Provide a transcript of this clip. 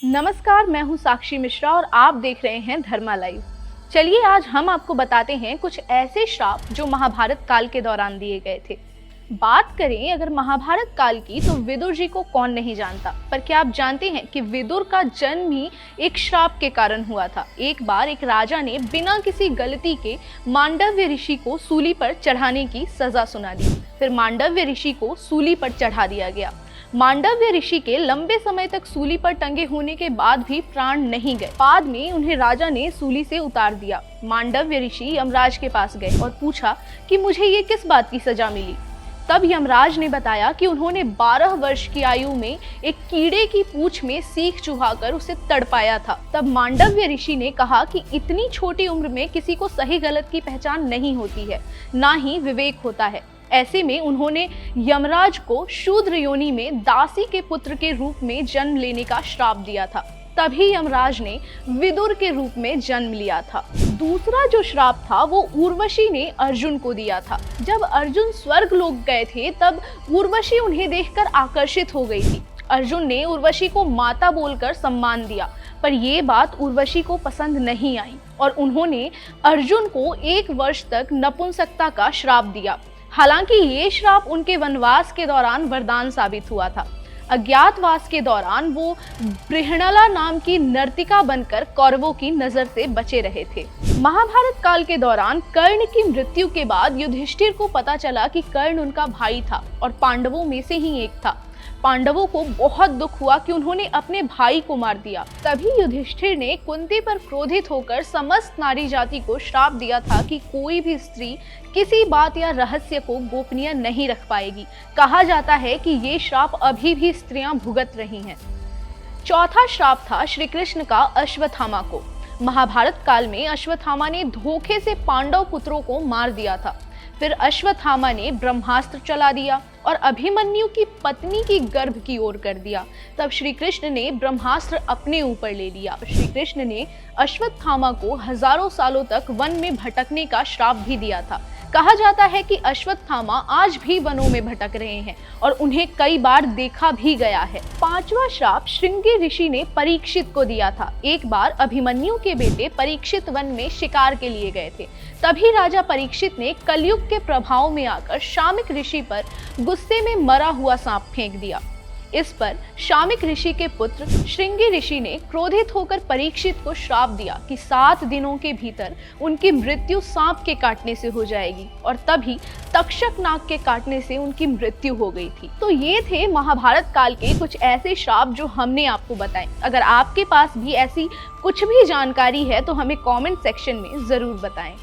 नमस्कार, मैं हूं साक्षी मिश्रा और आप देख रहे हैं धर्मा लाइव। चलिए आज हम आपको बताते हैं कुछ ऐसे श्राप जो महाभारत काल के दौरान दिए गए थे। बात करें अगर महाभारत काल की तो विदुर जी को कौन नहीं जानता, पर क्या आप जानते हैं कि विदुर का जन्म ही एक श्राप के कारण हुआ था। एक बार एक राजा ने बिना किसी गलती के मांडव्य ऋषि को सूली पर चढ़ाने की सजा सुना दी। फिर मांडव्य ऋषि को सूली पर चढ़ा दिया गया। मांडव्य ऋषि के लंबे समय तक सूली पर टंगे होने के बाद भी प्राण नहीं गए। बाद में उन्हें राजा ने सूली से उतार दिया। मांडव्य ऋषि यमराज के पास गए और पूछा कि मुझे ये किस बात की सजा मिली। तब यमराज ने बताया कि उन्होंने 12 वर्ष की आयु में एक कीड़े की पूंछ में सीख चुहाकर उसे तड़पाया था। तब मांडव्य ऋषि ने कहा कि इतनी छोटी उम्र में किसी को सही गलत की पहचान नहीं होती है, ना ही विवेक होता है। ऐसे में उन्होंने यमराज को शूद्र योनि में दासी के पुत्र के रूप में जन्म लेने का श्राप दिया था। तभी यमराज ने विदुर के रूप में जन्म लिया था। दूसरा जो श्राप था वो उर्वशी ने अर्जुन को दिया था। जब अर्जुन स्वर्ग लोक गए थे तब उर्वशी उन्हें देखकर आकर्षित हो गई थी। अर्जुन ने उर्वशी को माता बोलकर सम्मान दिया, पर ये बात उर्वशी को पसंद नहीं आई और उन्होंने अर्जुन को 1 वर्ष तक नपुंसकता का श्राप दिया। हालांकि ये श्राप उनके वनवास के दौरान वरदान साबित हुआ था। अज्ञातवास के दौरान वो बृहणला नाम की नर्तिका बनकर कौरवों की नजर से बचे रहे थे। महाभारत काल के दौरान कर्ण की मृत्यु के बाद युधिष्ठिर को पता चला कि कर्ण उनका भाई था और पांडवों में से ही एक था। पांडवों को बहुत दुख हुआ कि उन्होंने अपने भाई को मार दिया। तभी युधिष्ठिर ने कुंती पर क्रोधित होकर समस्त नारी जाति को श्राप दिया था कि कोई भी स्त्री किसी बात या रहस्य को गोपनीय नहीं रख पाएगी। कहा जाता है कि ये श्राप अभी भी स्त्रियां भुगत रही हैं। चौथा श्राप था श्री कृष्ण का अश्वत्थामा को। महाभारत काल में अश्वत्थामा ने धोखे से पांडव पुत्रों को मार दिया था। फिर अश्वत्थामा ने ब्रह्मास्त्र चला दिया और अभिमन्यु की पत्नी की गर्भ की ओर कर दिया। तब श्री कृष्ण ने ब्रह्मास्त्र अपने ऊपर ले लिया। श्री कृष्ण ने अश्वत्थामा को हजारों सालों तक वन में भटकने का श्राप भी दिया था। कहा जाता है कि अश्वत्थामा आज भी वनों में भटक रहे हैं और उन्हें कई बार देखा भी गया है। 5वां श्राप श्रृंगी ऋषि ने परीक्षित को दिया था। एक बार अभिमन्यु के बेटे परीक्षित वन में शिकार के लिए गए थे। तभी राजा परीक्षित ने कलयुग के प्रभाव में आकर शामिक ऋषि पर गुस्से में मरा हुआ सांप फेंक दिया। इस पर शामिक ऋषि के पुत्र श्रृंगी ऋषि ने क्रोधित होकर परीक्षित को श्राप दिया कि 7 दिनों के भीतर उनकी मृत्यु सांप के काटने से हो जाएगी और तभी तक्षक नाग के काटने से उनकी मृत्यु हो गई थी। तो ये थे महाभारत काल के कुछ ऐसे श्राप जो हमने आपको बताए। अगर आपके पास भी ऐसी कुछ भी जानकारी है तो हमें कमेंट सेक्शन में जरूर बताएं।